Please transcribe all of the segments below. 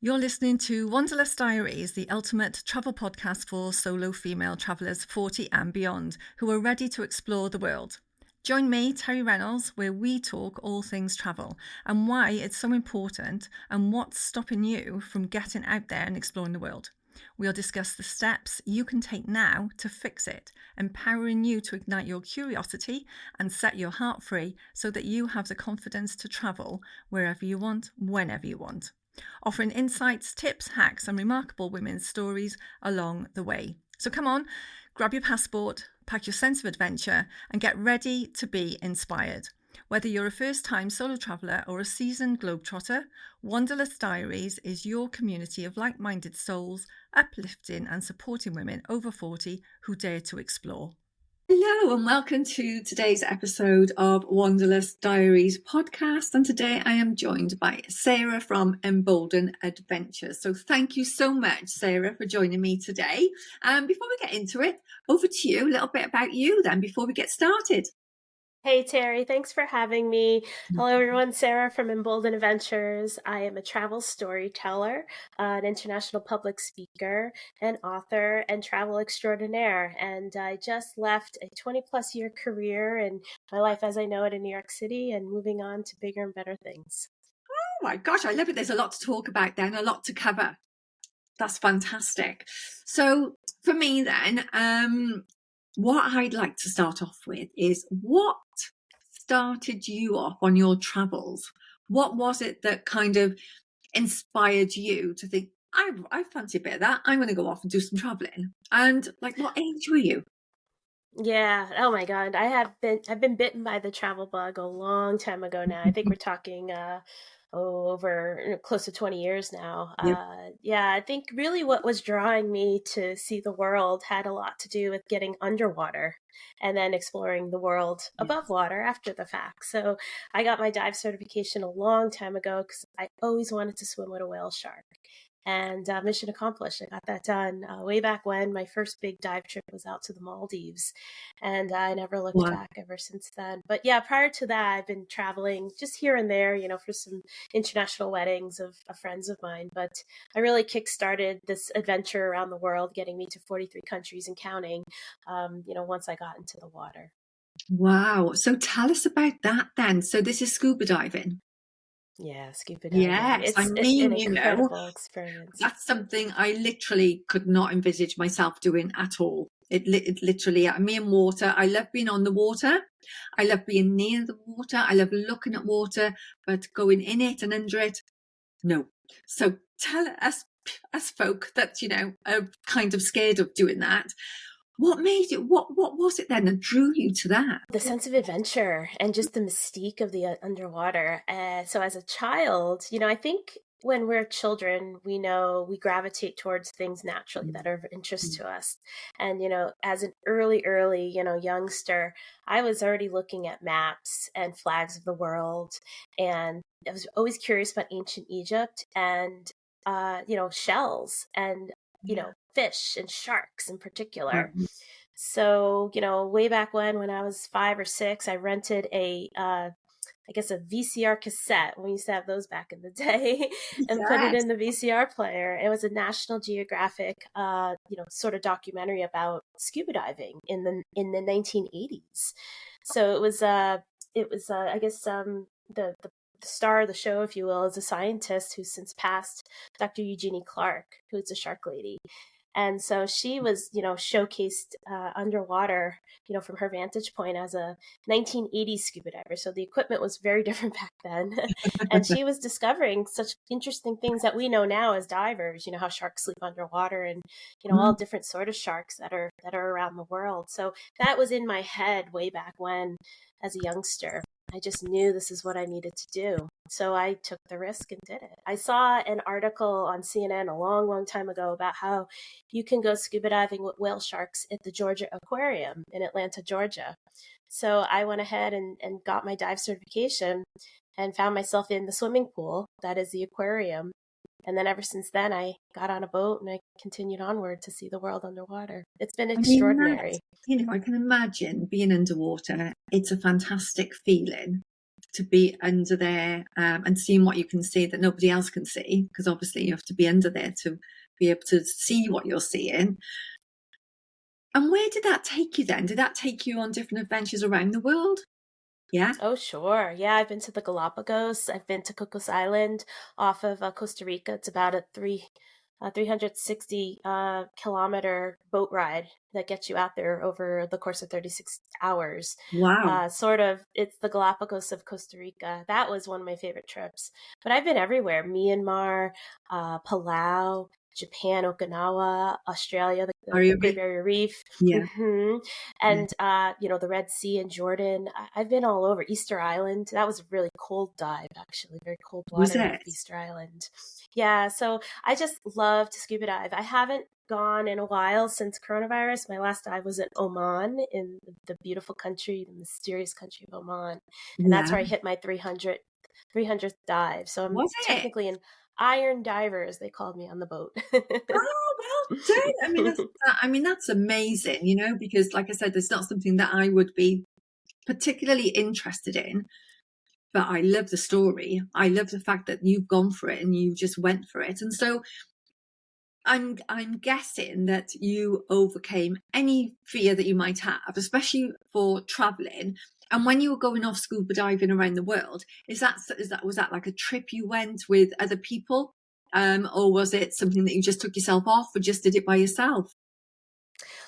You're listening to Wanderlust Diaries, the ultimate travel podcast for solo female travellers 40 and beyond who are ready to explore the world. Join me, Terri Reynolds, where we talk all things travel and why it's so important and what's stopping you from getting out there and exploring the world. We'll discuss the steps you can take now to fix it, empowering you to ignite your curiosity and set your heart free so that you have the confidence to travel wherever you want, whenever you want. Offering insights, tips, hacks, and remarkable women's stories along the way. So come on, grab your passport, pack your sense of adventure, and get ready to be inspired. Whether you're a first-time solo traveller or a seasoned globetrotter, Wanderlust Diaries is your community of like-minded souls, uplifting and supporting women over 40 who dare to explore. Hello and welcome to today's episode of Wanderlust Diaries podcast, and today I am joined by Sara from Emboldened Adventures. So thank you so much, Sara, for joining me today. Before we get into it, over to you, a little bit about you then before we get started. Hey Terri, thanks for having me. Hello everyone, Sara from Embolden Adventures. I am a travel storyteller, an international public speaker, an author, and travel extraordinaire. And I just left a 20-plus year career in my life as I know it in New York City and moving on to bigger and better things. Oh my gosh, I love it. There's a lot to talk about then, a lot to cover. That's fantastic. So for me then, what I'd like to start off with is what started you off on your travels? What was it that kind of inspired you to think, I fancy a bit of that. I'm going to go off and do some traveling. And like, what age were you? Yeah. Oh my God. I've been bitten by the travel bug a long time ago now. I think we're talking over close to 20 years now. Yep. Yeah, I think really what was drawing me to see the world had a lot to do with getting underwater and then exploring the world above water after the fact. So I got my dive certification a long time ago because I always wanted to swim with a whale shark. And mission accomplished. I got that done way back when. My first big dive trip was out to the Maldives, and I never looked back ever since then. But yeah, prior to that, I've been traveling just here and there, for some international weddings of friends of mine. But I really kickstarted this adventure around the world, getting me to 43 countries and counting, once I got into the water. Wow. So tell us about that then. So this is scuba diving. Yeah, scuba diving. Yes, It's an incredible experience. That's something I literally could not envisage myself doing at all. It literally, me and water. I love being on the water. I love being near the water. I love looking at water, but going in it and under it, no. So tell us folk that, are kind of scared of doing that. What made it, what was it then that drew you to that? The sense of adventure and just the mystique of the underwater. So as a child, I think when we're children, we gravitate towards things naturally that are of interest to us. And, as an early, youngster, I was already looking at maps and flags of the world. And I was always curious about ancient Egypt and, shells and, fish and sharks in particular. So, way back when I was 5 or 6, I rented a VCR cassette. We used to have those back in the day and put it in the VCR player. It was a National Geographic, sort of documentary about scuba diving in the 1980s. So it was the star of the show, if you will, is a scientist who's since passed, Dr. Eugenie Clark, who's a shark lady. And so she was, showcased underwater, from her vantage point as a 1980s scuba diver. So the equipment was very different back then. And she was discovering such interesting things that we know now as divers, how sharks sleep underwater and, all different sort of sharks that are around the world. So that was in my head way back when as a youngster. I just knew this is what I needed to do. So I took the risk and did it. I saw an article on CNN a long, long time ago about how you can go scuba diving with whale sharks at the Georgia Aquarium in Atlanta, Georgia. So I went ahead and got my dive certification and found myself in the swimming pool. That is the aquarium. And then ever since then, I got on a boat and I continued onward to see the world underwater. It's been extraordinary. I can imagine being underwater. It's a fantastic feeling to be under there and seeing what you can see that nobody else can see, because obviously you have to be under there to be able to see what you're seeing. And where did that take you then? Did that take you on different adventures around the world? Yeah. Oh, sure. Yeah, I've been to the Galapagos. I've been to Cocos Island off of Costa Rica. It's about a 360 kilometer boat ride that gets you out there over the course of 36 hours. Wow. It's the Galapagos of Costa Rica. That was one of my favorite trips. But I've been everywhere: Myanmar, Palau, Japan, Okinawa, Australia, the Great Barrier Reef, Yeah. and the Red Sea in Jordan. I've been all over. Easter Island. That was a really cold dive, actually, very cold water off Easter Island. Yeah, so I just love to scuba dive. I haven't gone in a while since coronavirus. My last dive was in Oman, in the beautiful country, the mysterious country of Oman, and that's where I hit my 300th dive. So I'm technically an iron diver, as they called me on the boat. Oh, well done. I mean, that's amazing, you know, because like I said, it's not something that I would be particularly interested in, but I love the story. I love the fact that you've gone for it and you just went for it. And so I'm guessing that you overcame any fear that you might have, especially for traveling. And when you were going off scuba diving around the world, was that like a trip you went with other people? Or was it something that you just took yourself off or just did it by yourself?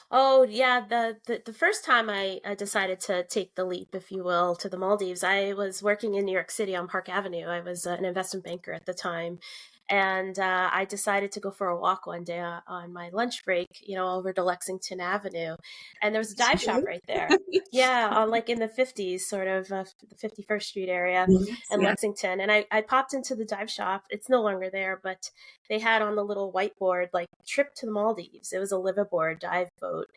Oh, yeah. The first time I decided to take the leap, if you will, to the Maldives, I was working in New York City on Park Avenue. I was an investment banker at the time. And I decided to go for a walk one day on my lunch break, over to Lexington Avenue. And there was a dive shop right there. Yeah, on like in the 50s, sort of the 51st Street area in Lexington. And I popped into the dive shop. It's no longer there, but they had on the little whiteboard, like, trip to the Maldives. It was a liveaboard dive boat.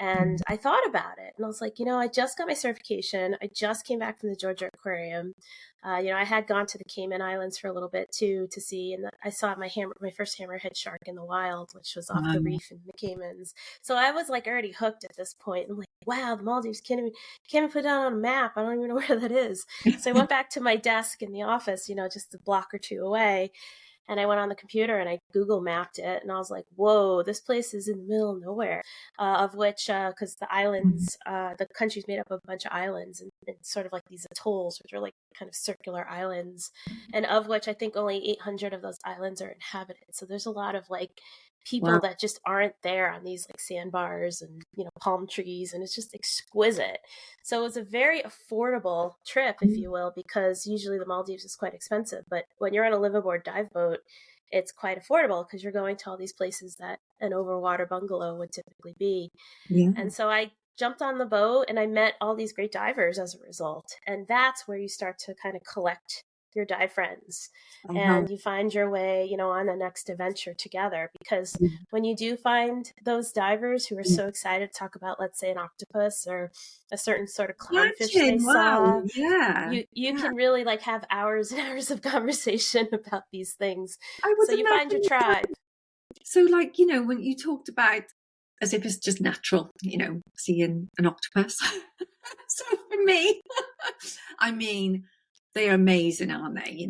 And I thought about it, and I was like, I just got my certification. I just came back from the Georgia Aquarium. I had gone to the Cayman Islands for a little bit too to see, and I saw my first hammerhead shark in the wild, which was off the reef in the Caymans. So I was like already hooked at this point. I'm like, wow, the Maldives can't even put it on a map. I don't even know where that is. So I went back to my desk in the office, just a block or two away. And I went on the computer and I Google mapped it, and I was like, whoa, this place is in the middle of nowhere, of which, because the islands, the country's made up of a bunch of islands and sort of like these atolls, which are like kind of circular islands, and of which I think only 800 of those islands are inhabited. So there's a lot of like people that just aren't there on these like sandbars and, palm trees, and it's just exquisite. So it was a very affordable trip, if you will, because usually the Maldives is quite expensive, but when you're on a liveaboard dive boat, it's quite affordable because you're going to all these places that an overwater bungalow would typically be. Yeah. And so I jumped on the boat and I met all these great divers as a result. And that's where you start to kind of collect your dive friends, and you find your way, on the next adventure together. Because when you do find those divers who are so excited to talk about, let's say, an octopus or a certain sort of clownfish they saw, you can really like have hours and hours of conversation about these things. So you find your tribe. So like, when you talked about as if it's just natural, seeing an octopus. So for me, I mean, they're amazing, aren't they?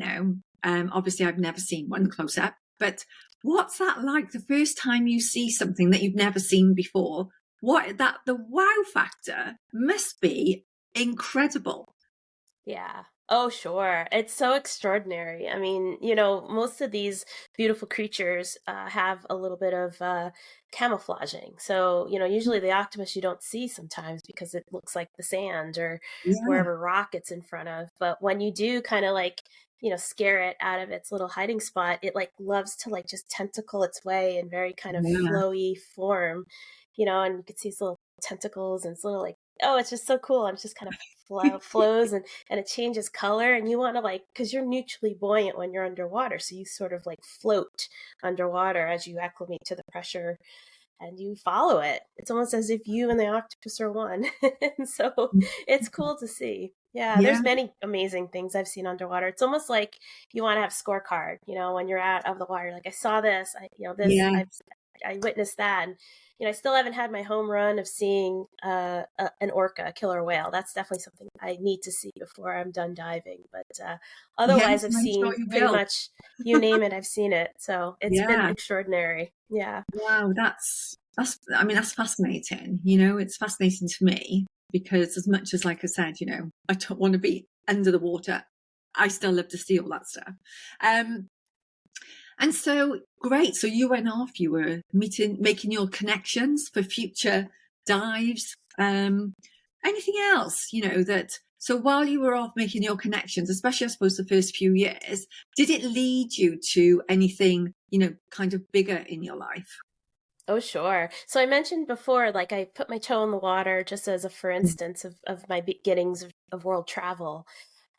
Obviously I've never seen one close up, but what's that like the first time you see something that you've never seen before? The wow factor must be incredible. Yeah. Oh, sure. It's so extraordinary. I mean, most of these beautiful creatures have a little bit of camouflaging. So, usually the octopus you don't see sometimes because it looks like the sand or wherever rock it's in front of. But when you do kind of like, scare it out of its little hiding spot, it like loves to like just tentacle its way in very kind of flowy form, and you can see its little tentacles and it's little like, oh, it's just so cool. And it's just kind of flows and it changes color, and you want to like, because you're neutrally buoyant when you're underwater, so you sort of like float underwater as you acclimate to the pressure and you follow it. It's almost as if you and the octopus are one. And so it's cool to see. Yeah, there's many amazing things I've seen underwater. It's almost like you want to have scorecard, when you're out of the water, like I saw this, I witnessed that. And, I still haven't had my home run of seeing an orca, a killer whale. That's definitely something I need to see before I'm done diving. But otherwise, Yes, I've I'm sure seen you pretty will. much, you name it, I've seen it. So it's been Yeah. extraordinary. Yeah. Wow, I mean, that's fascinating. It's fascinating to me because as much as, like I said, I don't want to be under the water, I still love to see all that stuff. And so great. So you went off, you were making your connections for future dives. Anything else, so while you were off making your connections, especially I suppose the first few years, did it lead you to anything, kind of bigger in your life? Oh, sure. So I mentioned before, like I put my toe in the water just as a for instance of my beginnings of world travel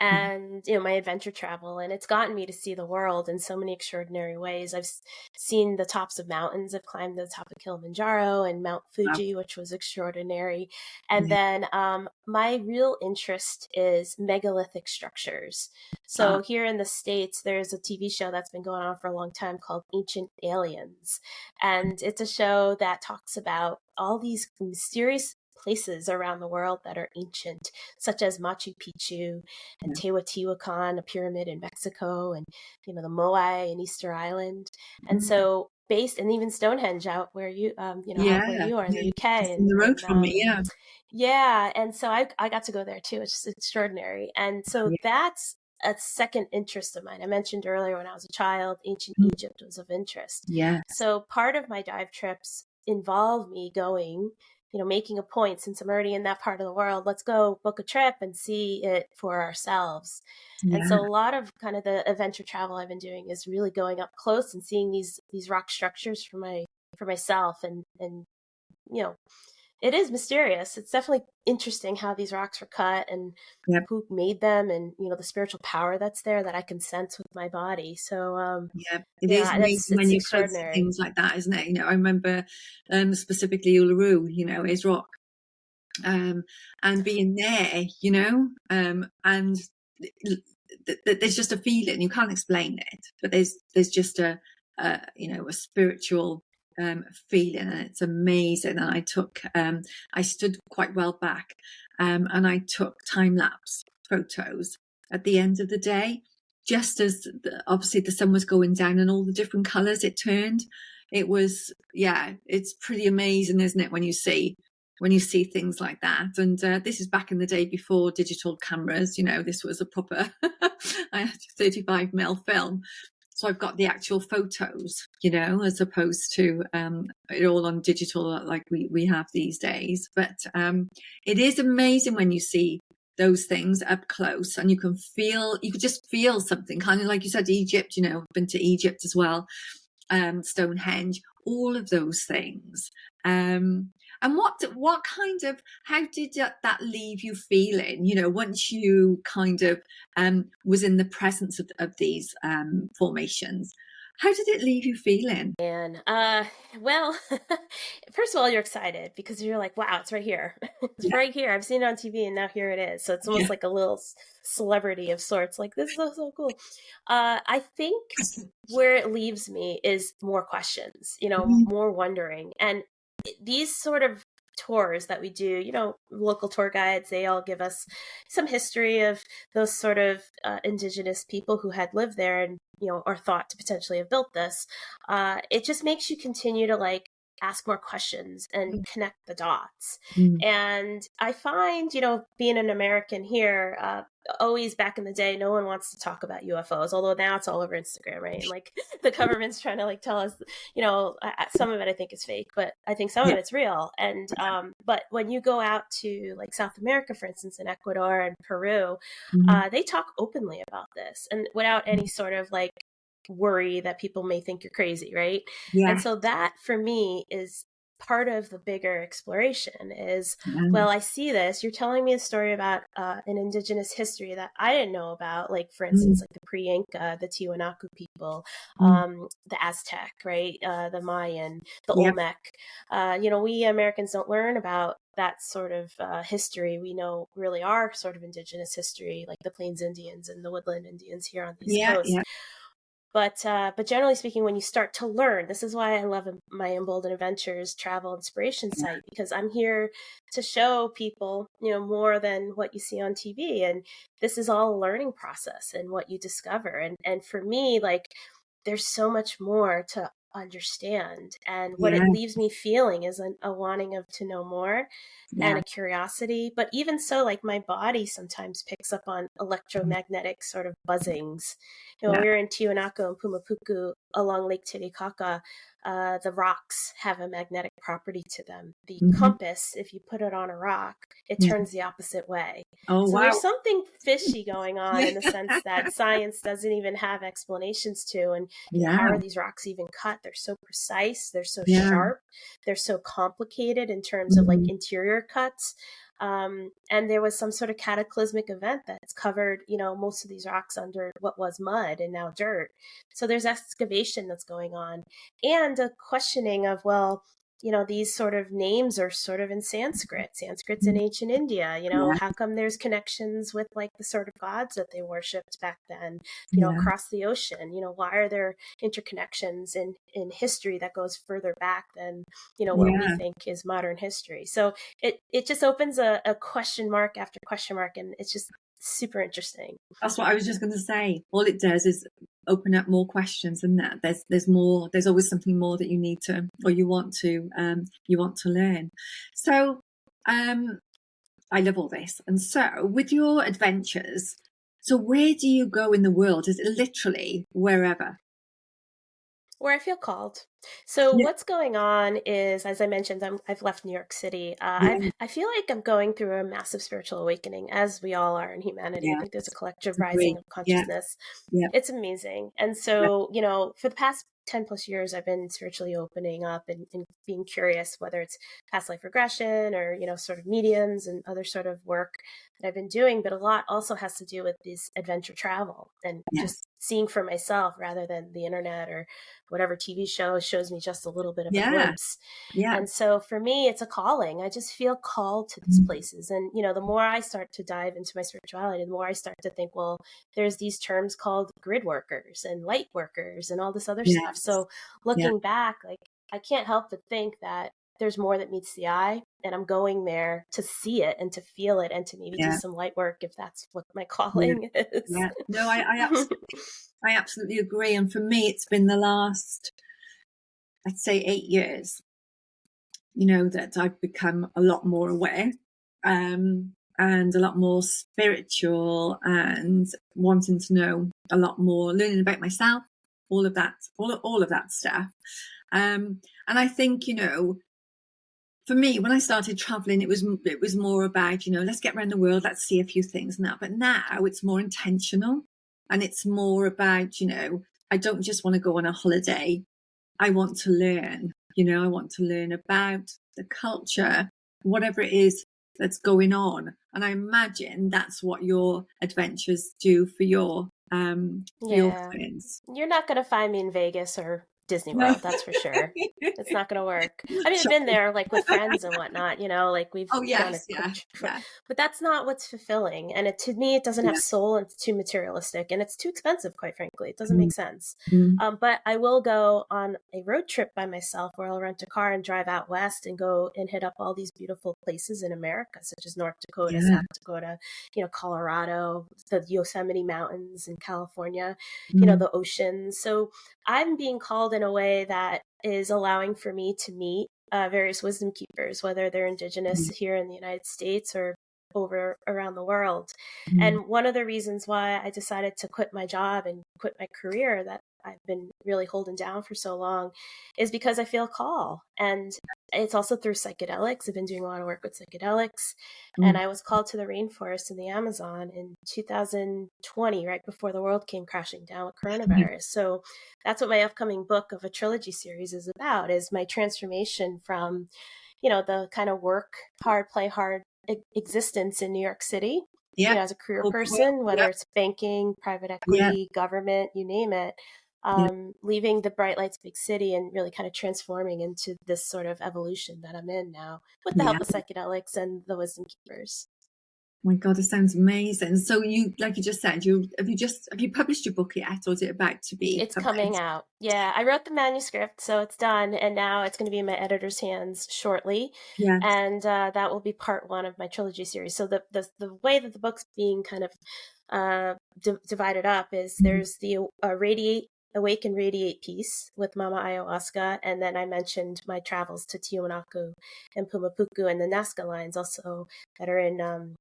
and, my adventure travel. And it's gotten me to see the world in so many extraordinary ways. I've seen the tops of mountains. I've climbed the top of Kilimanjaro and Mount Wow. Fuji, which was extraordinary. And Yeah. then my real interest is megalithic structures. So here in the States, there's a TV show that's been going on for a long time called Ancient Aliens. And it's a show that talks about all these mysterious places around the world that are ancient, such as Machu Picchu and Teotihuacan, a pyramid in Mexico, and the Moai and Easter Island. And so and even Stonehenge out where out where Yeah, you are in the yeah, UK, just in the road from me. Yeah, yeah, and so I got to go there too. It's just extraordinary. And so yeah, that's a second interest of mine. I mentioned earlier when I was a child, ancient mm, Egypt was of interest. yes, So part of my dive trips involve me going, making a point since I'm already in that part of the world, let's go book a trip and see it for ourselves. And yeah, so a lot of kind of the adventure travel I've been doing is really going up close and seeing these rock structures for myself and you know it is mysterious. It's definitely interesting how these rocks were cut and yeah, who made them and the spiritual power that's there that I can sense with my body. So yeah. It is yeah, amazing when it's you're close to extraordinary. things like that, isn't it? I remember specifically Uluru, is rock, and being there, and there's just a feeling you can't explain it, but there's just a spiritual feeling, and it's amazing. And I stood quite well back, and I took time lapse photos at the end of the day, just as obviously the sun was going down and all the different colours it turned. It was, yeah, it's pretty amazing, isn't it, when you see things like that. And this is back in the day before digital cameras. This was a proper I had 35mm film, so I've got the actual photos, as opposed to it all on digital like we have these days. But it is amazing when you see those things up close, and you could just feel something, kind of like you said, Egypt. I've been to Egypt as well, Stonehenge, all of those things. And what kind of, how did that leave you feeling, once you kind of was in the presence of these formations? How did it leave you feeling? And well, first of all, you're excited because you're like, wow, it's right here. It's Yeah, right here. I've seen it on TV and now here it is. So it's almost yeah, like a little celebrity of sorts. Like, this is so cool. I think where it leaves me is more questions, more wondering. And these sort of tours that we do, local tour guides, they all give us some history of those sort of indigenous people who had lived there and, are thought to potentially have built this. It just makes you continue to like ask more questions and connect the dots. mm, And I find, being an American here, always back in the day, no one wants to talk about UFOs, although now it's all over Instagram, right? And like the government's trying to like tell us, some of it I think is fake, but I think some of yeah, it's real. And but when you go out to like South America, for instance, in Ecuador and Peru, mhm, they talk openly about this and without any sort of like worry that people may think you're crazy, right? And yeah, so that for me is part of the bigger exploration is, yeah, well, I see this, you're telling me a story about an indigenous history that I didn't know about, like for instance mm, like the pre-Inca, the Tiwanaku people, mm, the Aztec, right, the Mayan, the yeah, Olmec. We Americans don't learn about that sort of history. We know really our sort of indigenous history, like the Plains Indians and the Woodland Indians here on the East yeah, Coast. yeah, But generally speaking, when you start to learn, this is why I love my Embolden Adventures travel inspiration site, because I'm here to show people, more than what you see on TV. And this is all a learning process and what you discover. And for me, like, there's so much more to understand. And what Yeah. it leaves me feeling is a wanting of to know more and Yeah. a curiosity. But even so, like, my body sometimes picks up on electromagnetic sort of buzzings. Yeah. We were in Tiwanaku and Pumapuku along Lake Titicaca. The rocks have a magnetic property to them. The Mm-hmm. compass, if you put it on a rock, it Yeah. turns the opposite way. Oh, So wow. there's something fishy going on Yeah. in the sense that science doesn't even have explanations to. And, how Yeah. are these rocks even cut? They're so precise, they're so Yeah. sharp, they're so complicated in terms of like Mm-hmm. interior cuts. And there was some sort of cataclysmic event that's covered, most of these rocks under what was mud and now dirt. So there's excavation that's going on, and a questioning of, well, these sort of names are sort of in Sanskrit. Sanskrit's in ancient India. Yeah. How come there's connections with like the sort of gods that they worshipped back then, Yeah. across the ocean? Why are there interconnections in history that goes further back than, what we Yeah. think is modern history? So it just opens a question mark after question mark, and it's just super interesting. That's what I was just going to say. All it does is open up more questions, and that there's more. There's always something more that you need to, or you want to learn. So, I love all this. And so, with your adventures, so where do you go in the world? Is it literally wherever? Where I feel called. So Yeah. what's going on is, as I mentioned, I've left New York City. Yeah. I feel like I'm going through a massive spiritual awakening, as we all are in humanity. I Yeah. think there's a collective Agree. rising of Yeah. consciousness. Yeah. It's amazing. And Yeah. so, for the past 10 plus years, I've been spiritually opening up and being curious, whether it's past life regression or, sort of mediums and other sort of work that I've been doing. But a lot also has to do with this adventure travel and just Yes. seeing for myself rather than the internet or whatever TV show shows me just a little bit of a Yeah. glimpse. Yeah. And so for me, it's a calling. I just feel called to these places. And, the more I start to dive into my spirituality, the more I start to think, well, there's these terms called grid workers and light workers and all this other stuff. Yes. So Yeah. looking back, like, I can't help but think that there's more that meets the eye, and I'm going there to see it and to feel it and to maybe do Yeah. some light work if that's what my Yeah. calling is. Yeah. No, I absolutely agree. And for me, it's been the last, I'd say, 8 years, that I've become a lot more aware, and a lot more spiritual, and wanting to know a lot more, learning about myself, all of that, all of that stuff. And I think, for me, when I started traveling, it was more about, let's get around the world, let's see a few things now. But now it's more intentional, and it's more about, I don't just want to go on a holiday. I want to learn, I want to learn about the culture, whatever it is that's going on. And I imagine that's what your adventures do for your Yeah. friends. You're not going to find me in Vegas or Disney No. World, that's for sure. It's not going to work. I mean, I've been Shocking. there like with friends and whatnot, like we've Oh, done a yes. quick Yeah. trip, Yeah. but that's not what's fulfilling. And to me, it doesn't have Yeah. soul, and it's too materialistic, and it's too expensive, quite frankly. It doesn't Mm, make sense. mm, But I will go on a road trip by myself where I'll rent a car and drive out west and go and hit up all these beautiful places in America, such as North Dakota, yeah. South Dakota, Colorado, the Yosemite Mountains in California, Mm, the oceans. So I'm being called in a way that is allowing for me to meet various wisdom keepers, whether they're indigenous mm, here in the United States or over around the world. mm. And one of the reasons why I decided to quit my job and quit my career that I've been really holding down for so long is because I feel a call. And it's also through psychedelics. I've been doing a lot of work with psychedelics. And Mm. I was called to the rainforest in the Amazon in 2020, right before the world came crashing down with coronavirus. So that's what my upcoming book of a trilogy series is about, is my transformation from, the kind of work hard, play hard existence in New York City, Yeah. as a career Oh, well, person, whether yeah. it's banking, private Yeah. equity, government, you name it, Yeah. leaving the bright lights big city and really kind of transforming into this sort of evolution that I'm in now with the Yeah. help of psychedelics and the wisdom keepers. My God, it sounds amazing. So you, like you just said, have you published your book yet, or is it about to be It's coming published? out. Yeah, I wrote the manuscript, so it's done, and now it's going to be in my editor's hands shortly, Yes. and that will be part one of my trilogy series. So the way that the book's being kind of divided up is Mhm. there's the radiate. Awake and Radiate piece with Mama Ayahuasca, and then I mentioned my travels to Tiwanaku and Pumapuku and the Nazca lines also that are in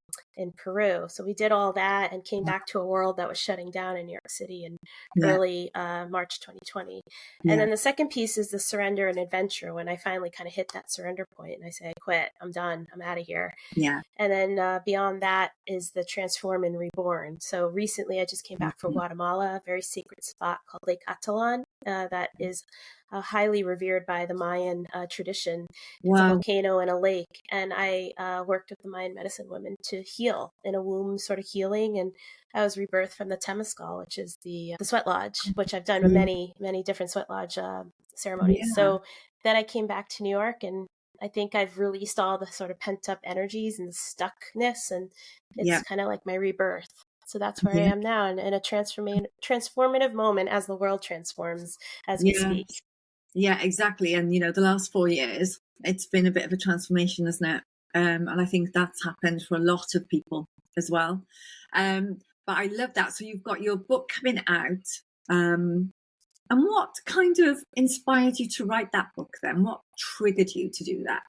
Peru. So we did all that and came back to a world that was shutting down in New York City in Yeah. early March 2020. And Yeah. then the second piece is the surrender and adventure, when I finally kind of hit that surrender point and I say, I quit, I'm done, I'm out of here. Yeah. And then beyond that is the transform and reborn. So recently I just came back from Guatemala, a very sacred spot called Lake Atolan that is highly revered by the Mayan tradition. It's a Wow. volcano and a lake. And I worked with the Mayan medicine women to heal in a womb sort of healing. And I was rebirthed from the Temescal, which is the sweat lodge, which I've done with Yeah. many, many different sweat lodge ceremonies. Yeah. So then I came back to New York, and I think I've released all the sort of pent up energies and the stuckness, and Yeah. it's kind of like my rebirth. So that's where I Yeah. am now, in a transformative moment as the world transforms as we Yeah. speak. Yeah, exactly. And the last 4 years, it's been a bit of a transformation, isn't it? And I think that's happened for a lot of people as well. But I love that. So you've got your book coming out. And what kind of inspired you to write that book then? What triggered you to do that?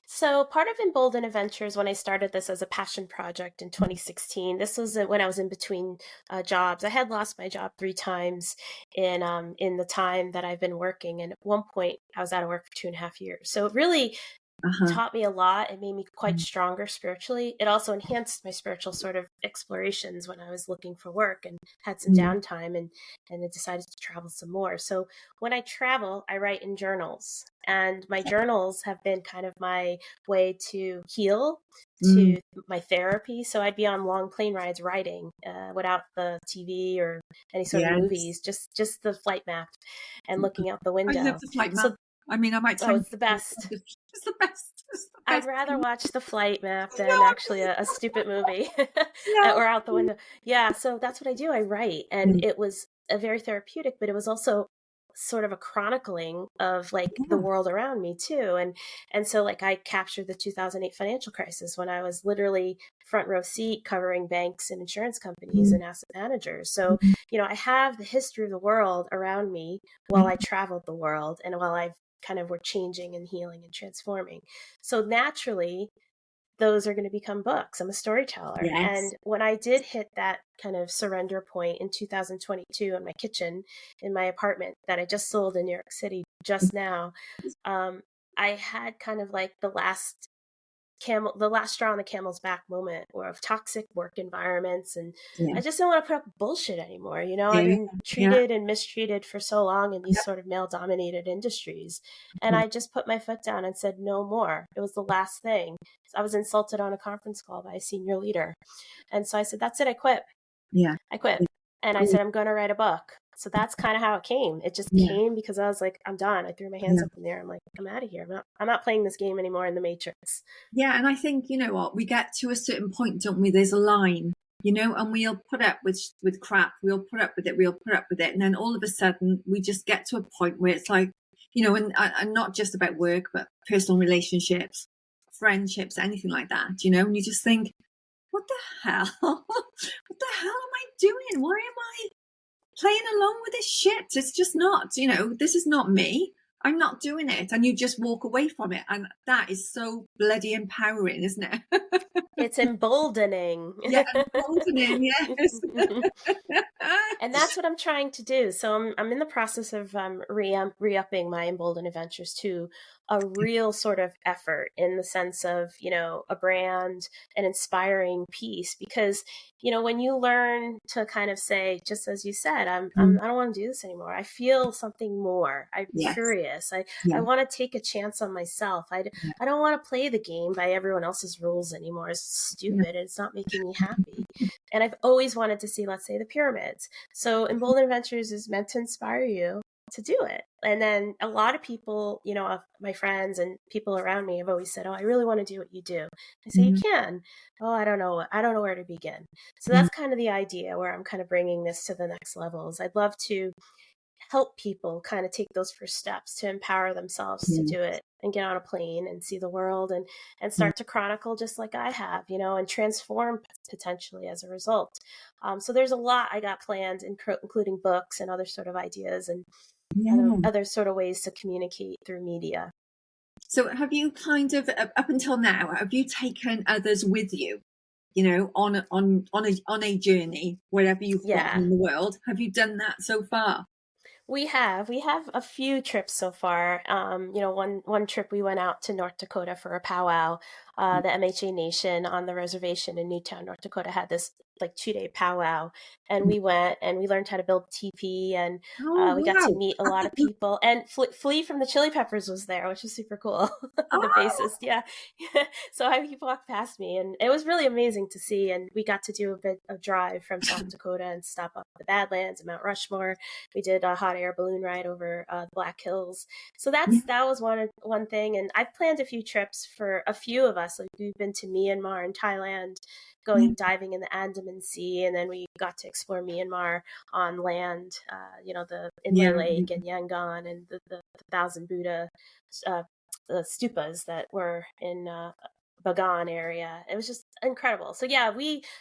So, part of Embolden Adventures, when I started this as a passion project in 2016, this was when I was in between jobs. I had lost my job 3 times in the time that I've been working, and at one point I was out of work for 2.5 years. So it really Uh-huh. taught me a lot. It made me quite stronger spiritually. It also enhanced my spiritual sort of explorations when I was looking for work and had some Mm. downtime, and I decided to travel some more. So when I travel, I write in journals. And my journals have been kind of my way to heal, Mm. to my therapy. So I'd be on long plane rides writing without the TV or any sort of Yes. movies, just the flight map and looking out the I love window. the flight map. So, I mean, I might oh, sound it's the best. it's the best. It's the I'd best rather thing. watch the flight map No, than actually a stupid movie yeah. or out the window. Yeah, so that's what I do. I write, and Yeah. it was a very therapeutic, but it was also sort of a chronicling of like the Yeah. world around me too. And so like I captured the 2008 financial crisis when I was literally front row seat covering banks and insurance companies Mm. and asset managers. So, Mm. I have the history of the world around me while I traveled the world and while I've kind of were changing and healing and transforming. So naturally, those are going to become books. I'm a storyteller. Yes. And when I did hit that kind of surrender point in 2022 in my kitchen in my apartment that I just sold in New York City just now, um, I had kind of like the last straw on the camel's back moment or of toxic work environments. And Yeah. I just don't want to put up with bullshit anymore. I've Yeah. been Yeah. treated and mistreated for so long in these Yeah. sort of male dominated industries. And Yeah. I just put my foot down and said, no more. It was the last thing. I was insulted on a conference call by a senior leader. And so I said, that's it. I quit. Yeah. I quit. Yeah. And I Cool. said, I'm going to write a book. So that's kind of how it came. It just Yeah. came because I was like, I'm done. I threw my hands Yeah. up in the air. I'm like, I'm out of here. I'm not playing this game anymore in the Matrix. Yeah. And I think, you know what, we get to a certain point, don't we? There's a line, and we'll put up with crap. We'll put up with it. We'll put up with it. And then all of a sudden we just get to a point where it's like, and not just about work, but personal relationships, friendships, anything like that, and you just think, what the hell? What the hell am I doing? Why am I playing along with this shit? It's just not, this is not me. I'm not doing it. And you just walk away from it. And that is so bloody empowering, isn't it? It's emboldening. Yeah, emboldening, yes. And that's what I'm trying to do. So I'm in the process of re-upping my Emboldened Adventures to a real sort of effort in the sense of, a brand, an inspiring piece. Because, when you learn to kind of say, just as you said, I don't want to do this anymore. I feel something more. I'm Yes. curious. I Yeah. want to take a chance on myself. I don't want to play the game by everyone else's rules anymore. It's stupid and it's not making me happy. And I've always wanted to see, let's say, the pyramids. So Emboldened Adventures is meant to inspire you to do it. And then a lot of people, of my friends and people around me have always said, "Oh, I really want to do what you do." I say, "You Mhm. can." "Oh, I don't know. I don't know where to begin." So that's kind of the idea where I'm kind of bringing this to the next levels. I'd love to help people kind of take those first steps to empower themselves to Yeah. do it and get on a plane and see the world and Yeah. start to chronicle just like I have, and transform potentially as a result. So there's a lot I got planned, including books and other sort of ideas and Yeah. other sort of ways to communicate through media. So have you kind of, up until now, have you taken others with you, on a journey, wherever you've gotten Yeah. in the world? Have you done that so far? We have a few trips so far. One trip we went out to North Dakota for a powwow. The MHA Nation on the reservation in Newtown, North Dakota, had this like 2-day powwow, and we went and we learned how to build teepee, and Oh, we got to wow. meet a lot of people. And Flea from the Chili Peppers was there, which was super cool. The Oh, bassist, yeah. So he walked past me, and it was really amazing to see. And we got to do a bit of drive from South Dakota and stop up at the Badlands and Mount Rushmore. We did a hot air balloon ride over the Black Hills. So that was one thing. And I've planned a few trips for a few of us. Like we've been to Myanmar and Thailand, yeah. going diving in the Andaman Sea, and then we got to explore Myanmar on land. The Inle Yeah. Lake and Yangon and the Thousand Buddha the stupas that were in Bagan area. It was just incredible. So yeah,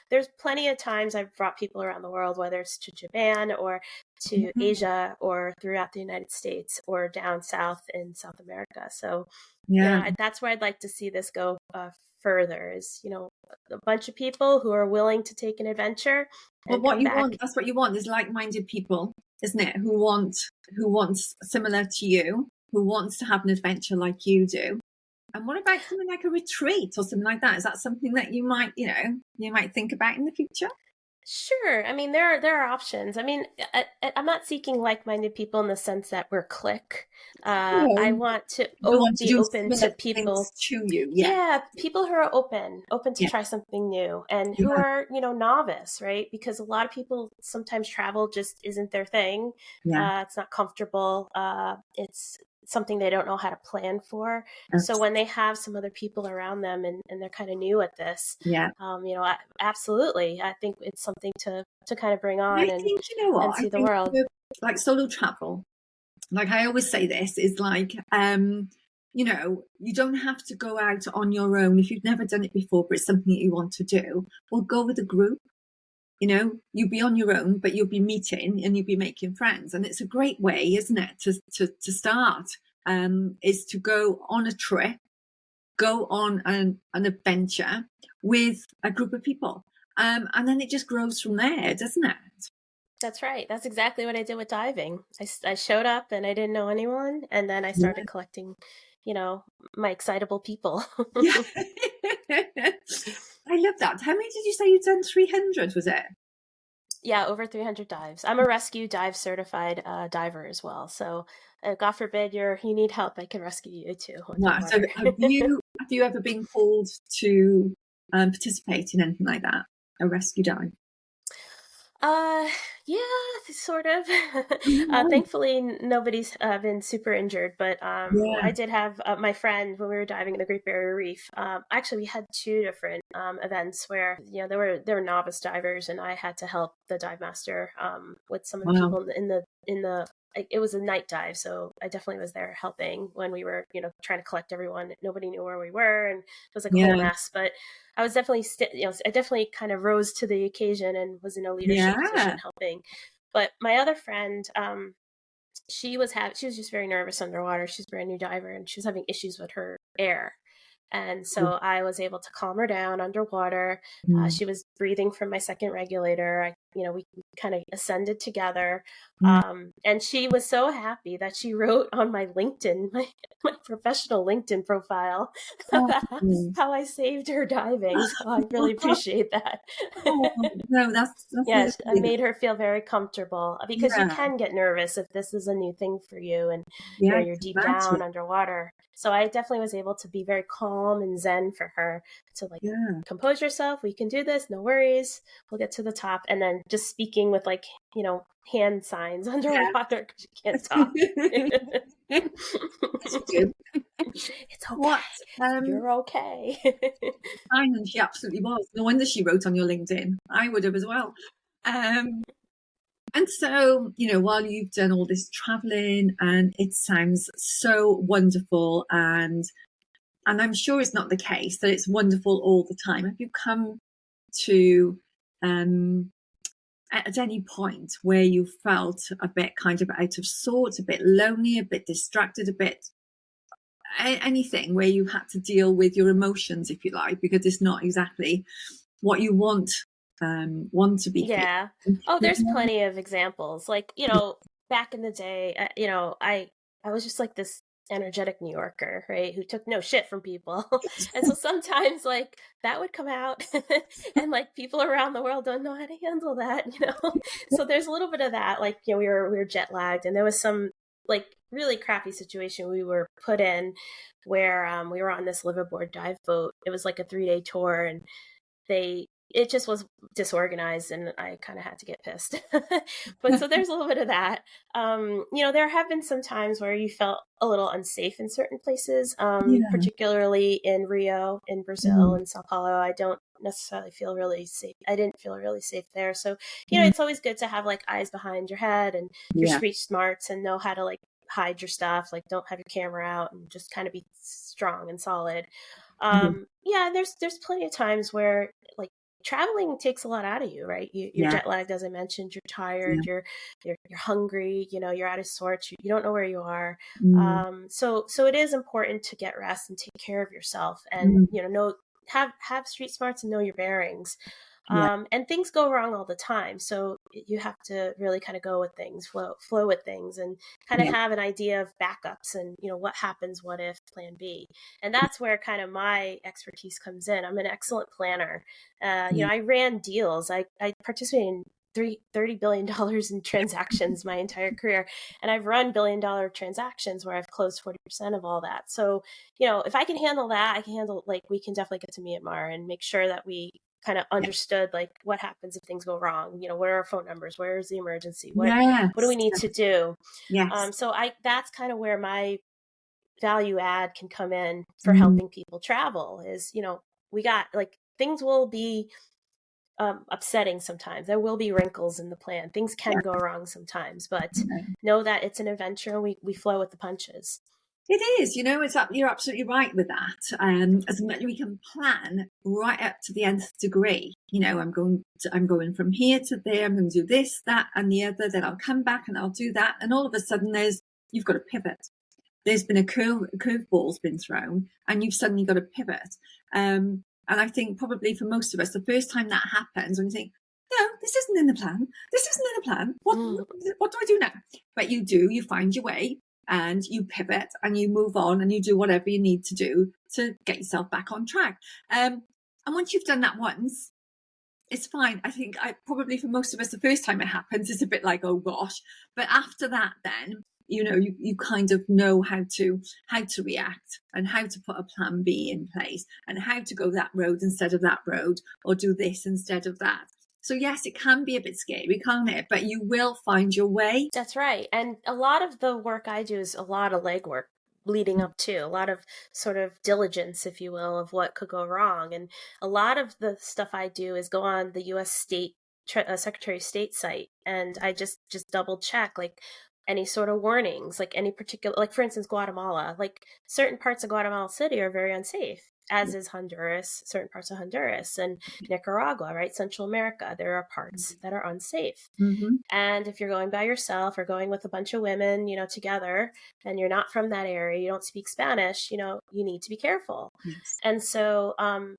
there's plenty of times I've brought people around the world, whether it's to Japan or to Asia or throughout the United States or down south in South America. So Yeah. that's where I'd like to see this go further is, a bunch of people who are willing to take an adventure Well, and what come you back. want, that's what you want, is like-minded people, isn't it? Who wants similar to you, who wants to have an adventure like you do. And what about something like a retreat or something like that? Is that something that you might think about in the future? Sure. I mean, there are options. I mean, I'm not seeking like-minded people in the sense that we're clique. I No, want to you want to be do open similar to people. things to you. Yeah. Yeah, people who are open to Yeah. try something new and who Yeah. are, novice, right? Because a lot of people sometimes travel just isn't their thing. Yeah. It's not comfortable. It's something they don't know how to plan for. So Abs- when they have some other people around them and they're kind of new at this, Yeah. absolutely, I think it's something to kind of bring I on think, you know and what? I see the think world. like solo travel, like I always say this, is like, you don't have to go out on your own if you've never done it before, but it's something that you want to do. Well, go with a group. You'll be on your own, but you'll be meeting and you'll be making friends. And it's a great way, isn't it, to start, is to go on a trip, go on an adventure with a group of people. And then it just grows from there, doesn't it? That's right. That's exactly what I did with diving. I showed up and I didn't know anyone. And then I Yeah. started collecting, my excitable people. Yeah. I love that. How many did you say you'd done? 300, was it? Yeah, over 300 dives. I'm a rescue dive certified diver as well. So God forbid you need help, I can rescue you too Wow. So underwater. have you ever been called to participate in anything like that? A rescue dive? Uh, yeah, sort of. Oh, Thankfully, nobody's been super injured, but I yeah. did have my friend when we were diving in the Great Barrier Reef. Actually, we had two different events where there were novice divers, and I had to help the dive master with some of the Wow. people in the. It was a night dive, so I definitely was there helping when we were, trying to collect everyone. Nobody knew where we were, and it was like a whole Yeah. mess. But I was definitely, I definitely kind of rose to the occasion and was in a leadership Yeah. position helping. But my other friend, she was just very nervous underwater. She's a brand new diver and she was having issues with her air. And so I was able to calm her down underwater. Mm. She was breathing from my second regulator. We kind of ascended together. Mm. And she was so happy that she wrote on my LinkedIn, my professional LinkedIn profile, Oh, how I saved her diving. So I really appreciate that. oh, no, that's Yes, I lovely. made her feel very comfortable because you Yeah. can get nervous if this is a new thing for you and Yeah, I you're can deep imagine. down underwater. So I definitely was able to be very calm and zen for her to like Yeah. compose yourself. We can do this. No worries. We'll get to the top. And then just speaking with like, hand signs underwater because you can't talk. It's okay. What? You're okay. Fine, and she absolutely was. No wonder she wrote on your LinkedIn. I would have as well. And so, while you've done all this traveling, and it sounds so wonderful, and I'm sure it's not the case that it's wonderful all the time. Have you come to at any point where you felt a bit kind of out of sorts, a bit lonely, a bit distracted, a bit anything where you had to deal with your emotions, if you like, because it's not exactly what you want to be Yeah. feeling? Oh, there's plenty of examples. Like, back in the day, I was just like this energetic New Yorker, right? Who took no shit from people. And so sometimes like that would come out and like people around the world don't know how to handle that. So there's a little bit of that. Like, we were jet lagged, and there was some like really crappy situation we were put in where we were on this liveaboard dive boat. It was like a 3-day tour, and it just was disorganized, and I kind of had to get pissed. But so there's a little bit of that. There have been some times where you felt a little unsafe in certain places, particularly in Rio, in Brazil, and Sao Paulo. I don't necessarily feel really safe. I didn't feel really safe there. So, it's always good to have like eyes behind your head and your street smarts and know how to like hide your stuff. Like, don't have your camera out and just kind of be strong and solid. There's plenty of times where like traveling takes a lot out of you, right? You're jet lagged, as I mentioned. You're tired. You're hungry. You're out of sorts. You don't know where you are. So it is important to get rest and take care of yourself, and have street smarts and know your bearings. And things go wrong all the time, so you have to really kind of go with things, flow with things, and kind of have an idea of backups and what happens, what if, plan B. And that's where kind of my expertise comes in. I'm an excellent planner. I ran deals. I participated in $30 billion in transactions my entire career. And I've run $1 billion transactions where I've closed 40% of all that. So, if I can handle that, I can handle, like, we can definitely get to Myanmar and make sure that we kind of understood like what happens if things go wrong. What are our phone numbers? Where is the emergency? What do we need to do? So that's kind of where my value add can come in for helping people travel is, we got like, things will be upsetting sometimes. There will be wrinkles in the plan. Things can go wrong sometimes, but know that it's an adventure. We flow with the punches. It is, you're absolutely right with that. As much as we can plan right up to the nth degree. I'm going from here to there. I'm going to do this, that, and the other. Then I'll come back and I'll do that. And all of a sudden, you've got to pivot. There's been a curveball's been thrown, and you've suddenly got to pivot. And I think probably for most of us, the first time that happens, when you think, no, this isn't in the plan. This isn't in the plan. What do I do now? But you do. You find your way. And you pivot and you move on and you do whatever you need to do to get yourself back on track. And once you've done that once, it's fine. I think probably for most of us, the first time it happens, it's a bit like, oh gosh. But after that, then, you kind of know how to react and how to put a plan B in place and how to go that road instead of that road, or do this instead of that. So yes, it can be a bit scary, can't it? But you will find your way. That's right. And a lot of the work I do is a lot of legwork leading up to, a lot of sort of diligence, if you will, of what could go wrong. And a lot of the stuff I do is go on the U.S. Secretary of State site, and I just double check like any sort of warnings, like any particular, like for instance, Guatemala, like certain parts of Guatemala City are very unsafe, as is Honduras, certain parts of Honduras, and Nicaragua, right? Central America, there are parts that are unsafe. And if you're going by yourself or going with a bunch of women, together, and you're not from that area, you don't speak Spanish, you need to be careful. And so,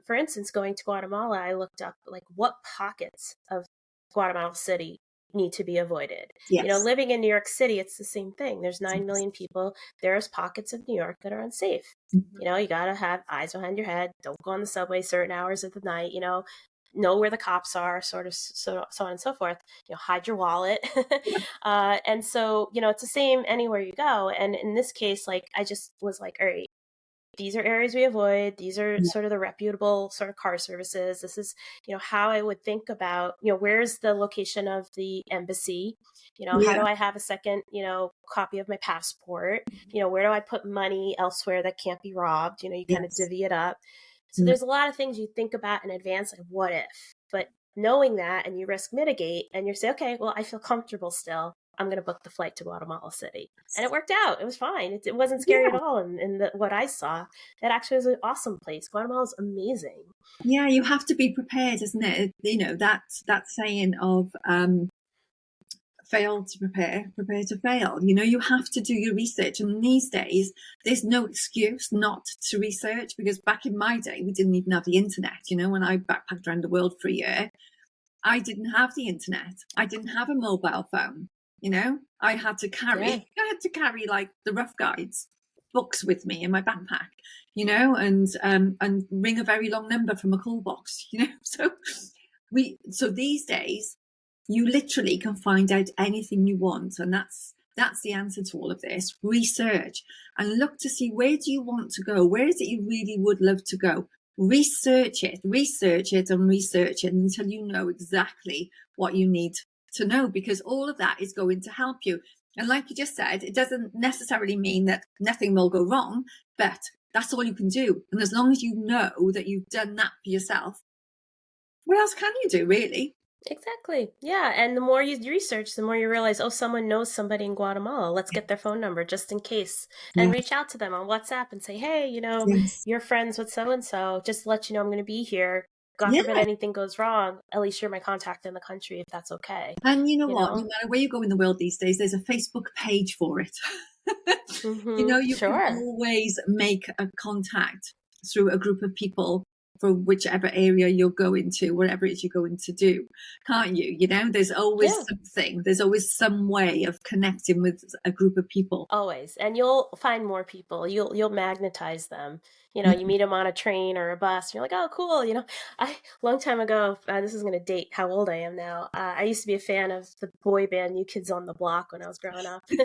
for instance, going to Guatemala, I looked up like what pockets of Guatemala City need to be avoided. Living in New York City, it's the same thing. There's 9 million people. There's pockets of New York that are unsafe. You got to have eyes behind your head. Don't go on the subway certain hours of the night, know where the cops are, sort of, so on and so forth. Hide your wallet. And so, it's the same anywhere you go. And in this case, like, I just was like, all right, these are areas we avoid. These are sort of the reputable sort of car services. This is, how I would think about, where's the location of the embassy? How do I have a second, copy of my passport? Where do I put money elsewhere that can't be robbed? You kind of divvy it up. So there's a lot of things you think about in advance, like what if? But knowing that, and you risk mitigate, and you say, okay, well, I feel comfortable still. I'm going to book the flight to Guatemala City. And it worked out. It was fine. It wasn't scary at all. And what I saw, that actually was an awesome place. Guatemala is amazing. Yeah, you have to be prepared, isn't it? That saying of fail to prepare to fail. You have to do your research. And these days, there's no excuse not to research, because back in my day, we didn't even have the internet. When I backpacked around the world for a year, I didn't have the internet. I didn't have a mobile phone. I had to carry like the rough guides books with me in my backpack, and ring a very long number from a call box, So these days you literally can find out anything you want, and that's the answer to all of this. Research and look to see, where do you want to go? Where is it you really would love to go? Research it until you know exactly what you need to know, because all of that is going to help you. And like you just said, it doesn't necessarily mean that nothing will go wrong, but that's all you can do. And as long as you know that you've done that for yourself, what else can you do, really? Exactly. Yeah. And the more you research, the more you realize, someone knows somebody in Guatemala. Let's get their phone number just in case, and reach out to them on WhatsApp and say, hey, you're friends with so-and-so. Just to let you know I'm going to be here. God forbid anything goes wrong, at least you're my contact in the country, if that's okay. And you know what? No matter where you go in the world these days, there's a Facebook page for it. You can always make a contact through a group of people for whichever area you're going to, whatever it is you're going to do, can't you? There's always something. There's always some way of connecting with a group of people. Always. And you'll find more people. You'll magnetize them. You meet them on a train or a bus. And you're like, oh, cool. Long time ago, this is going to date how old I am now. I used to be a fan of the boy band New Kids on the Block when I was growing up in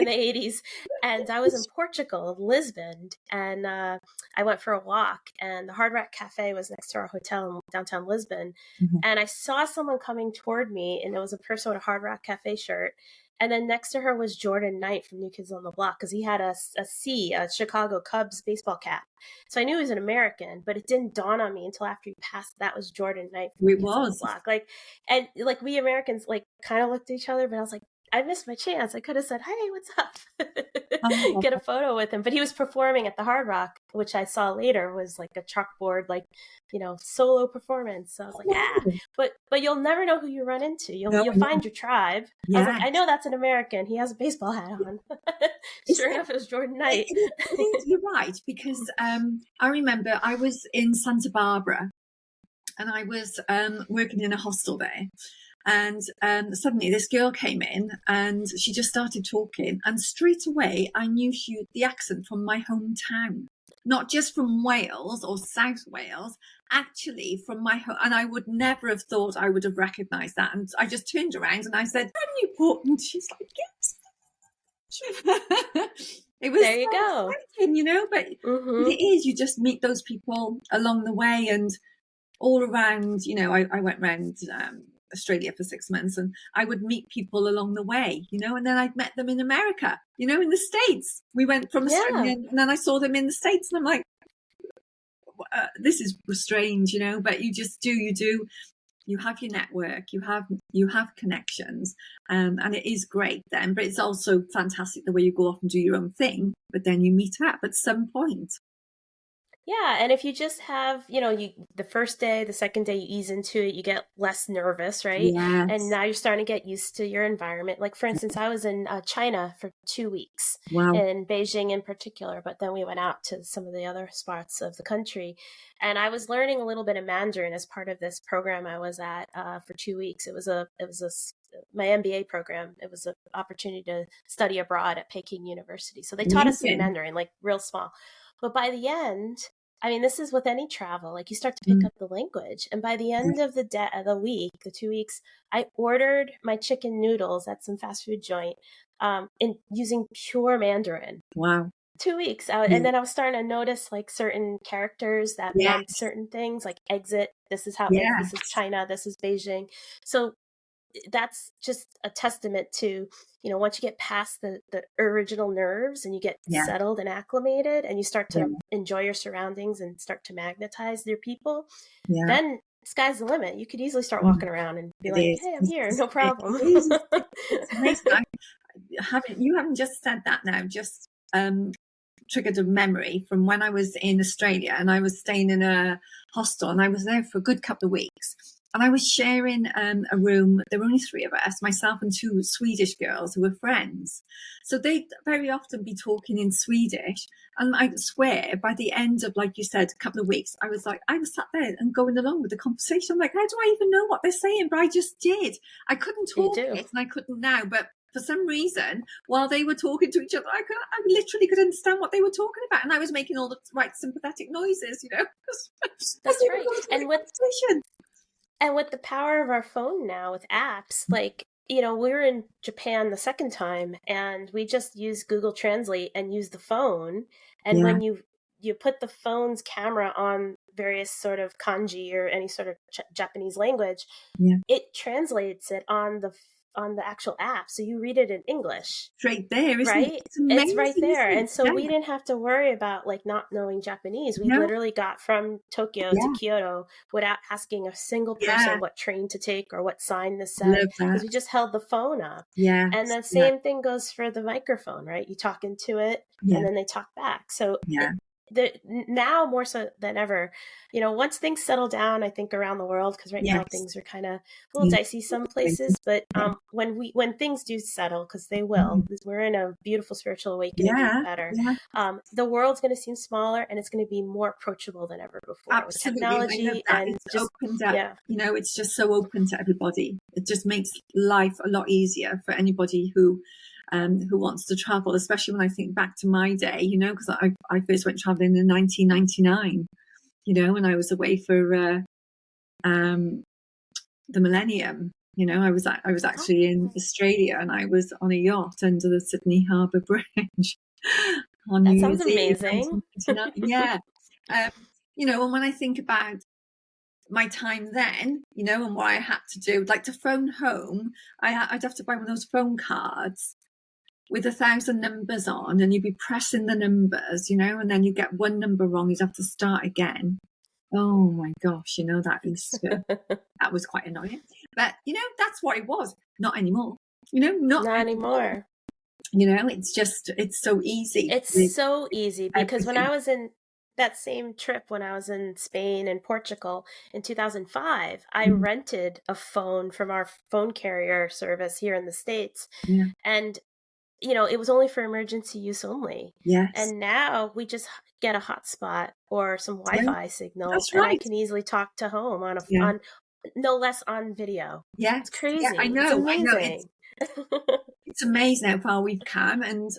the 80s. And I was in Portugal, Lisbon, and I went for a walk. And the Hard Rock Cafe was next to our hotel in downtown Lisbon. And I saw someone coming toward me, and it was a person with a Hard Rock Cafe shirt. And then next to her was Jordan Knight from New Kids on the Block, because he had a Chicago Cubs baseball cap. So I knew he was an American, but it didn't dawn on me until after he passed that was Jordan Knight from New Kids on the Block. We Americans kind of looked at each other, but I was like, I missed my chance. I could have said, hey, what's up? Get a photo with him. But he was performing at the Hard Rock, which I saw later was like a chalkboard, solo performance. So I was like, but you'll never know who you run into. You'll find your tribe. I was like, I know that's an American. He has a baseball hat on. Sure enough, it was Jordan Knight. You're right, because I remember I was in Santa Barbara, and I was working in a hostel there. And suddenly this girl came in, and she just started talking, and straight away I knew the accent from my hometown, not just from Wales or South Wales, actually from my home. And I would never have thought I would have recognised that. And I just turned around and I said, "From Newport," and she's like, "Yes." It was there you go, exciting, but it is. You just meet those people along the way, and all around. I went around Australia for 6 months, and I would meet people along the way, and then I'd met them in America, in the States. We went from Australia, and then I saw them in the States, and I'm like, this is strange, but you just do. You have your network, you have connections, and it is great then. But it's also fantastic the way you go off and do your own thing, but then you meet up at some point. Yeah, and if you just have, the first day, the second day, you ease into it, you get less nervous, right? Yes. And now you're starting to get used to your environment. Like, for instance, I was in China for 2 weeks, in Beijing in particular, but then we went out to some of the other spots of the country. And I was learning a little bit of Mandarin as part of this program I was at for 2 weeks. It was my MBA program. It was an opportunity to study abroad at Peking University. So they taught us in Mandarin, real small. But by the end, this is with any travel, you start to pick up the language. And by the end of the week, the 2 weeks, I ordered my chicken noodles at some fast food joint in using pure Mandarin. Wow. 2 weeks. Yeah. And then I was starting to notice like certain characters that Yes. meant certain things, like exit. This is how Yes. this is China. This is Beijing. So that's just a testament to, you know, once you get past the original nerves and you get Yeah. settled and acclimated and you start to Yeah. enjoy your surroundings and start to magnetize your people, Yeah. then sky's the limit. You could easily start walking around and be It like, is. hey, I'm here, no problem. It is. It's amazing. You haven't just said that now, just triggered a memory from when I was in Australia and I was staying in a hostel and I was there for a good couple of weeks. And I was sharing a room. There were only 3 of us, myself and 2 Swedish girls who were friends. So they'd very often be talking in Swedish. And I swear, by the end of, like you said, a couple of weeks, I was sat there and going along with the conversation. I'm like, how do I even know what they're saying? But I just did. I couldn't talk it and I couldn't now. But for some reason, while they were talking to each other, I literally could understand what they were talking about. And I was making all the right sympathetic noises, you know. That's right. And with the power of our phone now with apps, like, you know, we were in Japan the second time and we just used Google Translate and used the phone. And when you put the phone's camera on various sort of kanji or any sort of Japanese language, it translates it on the actual app. So you read it in English. Straight there, isn't right? it? It's amazing, it's right there. And so yeah. we didn't have to worry about like not knowing Japanese. We literally got from Tokyo to Kyoto without asking a single person what train to take or what sign to said, because we just held the phone up. Yeah. And the same thing goes for the microphone, right? You talk into it and then they talk back. So now more so than ever, you know, once things settle down, I think around the world, because right now things are kind of a little dicey some places, but when things do settle, because they will, we're in a beautiful spiritual awakening better, the world's going to seem smaller and it's going to be more approachable than ever before. Absolutely. With technology and it's just opened up, you know, it's just so open to everybody. It just makes life a lot easier for anybody who wants to travel, especially when I think back to my day, you know, because I first went traveling in 1999, you know, and I was away for the millennium. You know, I was actually in Australia and I was on a yacht under the Sydney Harbour Bridge on That New sounds Year's amazing. Eve, you know, and when I think about my time then, you know, and what I had to do, like to phone home, I'd have to buy one of those phone cards with 1,000 numbers on, and you'd be pressing the numbers, you know, and then you get one number wrong, you'd have to start again. Oh my gosh, you know, that was quite annoying. But, you know, that's what it was. Not anymore. You know, not anymore. You know, it's so easy. It's so easy because when I was in that same trip, when I was in Spain and Portugal in 2005, I rented a phone from our phone carrier service here in the States. Yeah. And you know, it was only for emergency use only. Yes. And now we just get a hotspot or some Wi-Fi signal, and I can easily talk to home on on no less on video. Yeah, it's crazy. Yeah, I know. It's amazing. It's amazing how far we've come. And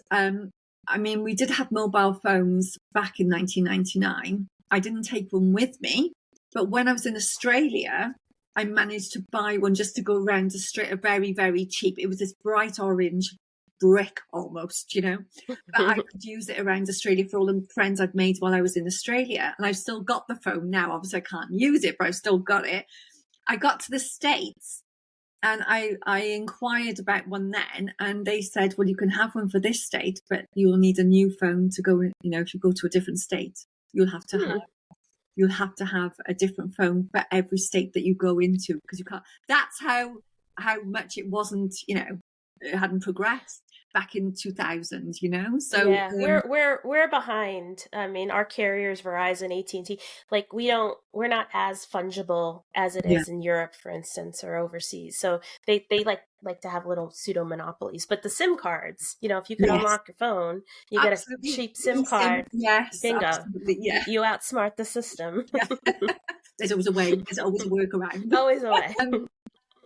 I mean, we did have mobile phones back in 1999. I didn't take one with me, but when I was in Australia, I managed to buy one just to go around the street, very, very cheap. It was this bright orange brick almost, you know, but I could use it around Australia for all the friends I'd made while I was in Australia. And I've still got the phone now. Obviously I can't use it, but I've still got it. I got to the States and I inquired about one then, and they said, well, you can have one for this state, but you'll need a new phone to go in, you know, if you go to a different state, you'll have to have a different phone for every state that you go into, because you can't. That's how much it wasn't, you know, it hadn't progressed back in 2000, you know. So yeah, we're behind. I mean, our carriers, Verizon, AT&T, like we're not as fungible as it is in Europe, for instance, or overseas. So they like to have little pseudo monopolies. But the SIM cards, you know, if you can unlock your phone, you get a cheap SIM card. Yes, bingo. Absolutely. Yeah, you outsmart the system. There's always a way. There's always a workaround. Always a way.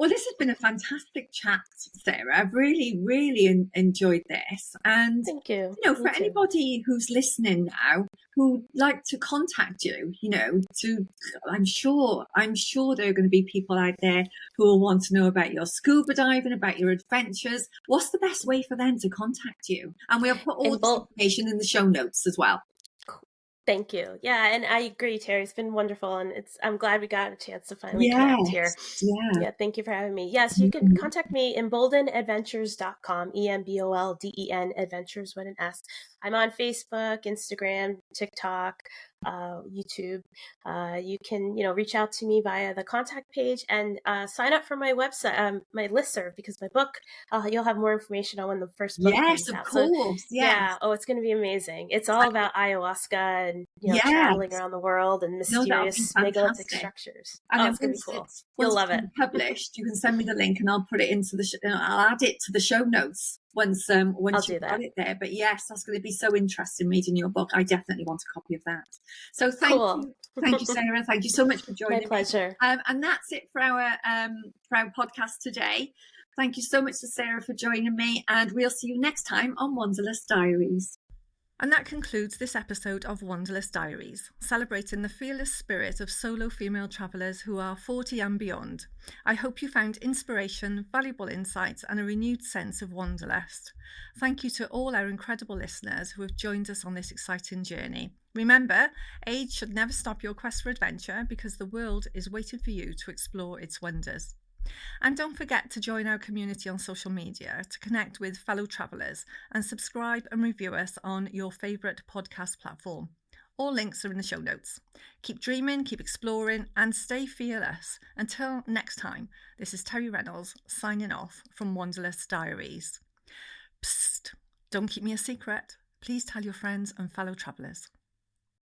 Well, this has been a fantastic chat, Sarah. I've really, really enjoyed this. And, Thank you. for anybody who's listening now who'd like to contact you, I'm sure there are going to be people out there who will want to know about your scuba diving, about your adventures. What's the best way for them to contact you? And we'll put all this information in the show notes as well. Thank you. Yeah, and I agree, Terri. It's been wonderful, and I'm glad we got a chance to finally connect here. Yeah, thank you for having me. Yes, you can contact me, emboldenadventures.com, EMBOLDEN Adventures with an S. I'm on Facebook, Instagram, TikTok, YouTube. You can, reach out to me via the contact page and sign up for my website, my listserv, because my book, you'll have more information on when the first book comes out. Yes, of course. Yeah. Oh, it's going to be amazing. It's all about ayahuasca and, traveling around the world and mysterious megalithic structures. And it's going to be cool. You'll love it. Published, you can send me the link and I'll put it into I'll add it to the show notes once you've got it there. But yes, that's going to be so interesting reading your book. I definitely want a copy of that. So thank you, Sarah. Thank you so much for joining me. My pleasure. And that's it for our podcast today. Thank you so much to Sarah for joining me, and we'll see you next time on Wanderlust Diaries. And that concludes this episode of Wanderlust Diaries, celebrating the fearless spirit of solo female travellers who are 40 and beyond. I hope you found inspiration, valuable insights, and a renewed sense of wanderlust. Thank you to all our incredible listeners who have joined us on this exciting journey. Remember, age should never stop your quest for adventure, because the world is waiting for you to explore its wonders. And don't forget to join our community on social media to connect with fellow travellers, and subscribe and review us on your favourite podcast platform. All links are in the show notes. Keep dreaming, keep exploring, and stay fearless. Until next time, this is Terri Reynolds signing off from Wanderlust Diaries. Psst, don't keep me a secret. Please tell your friends and fellow travellers.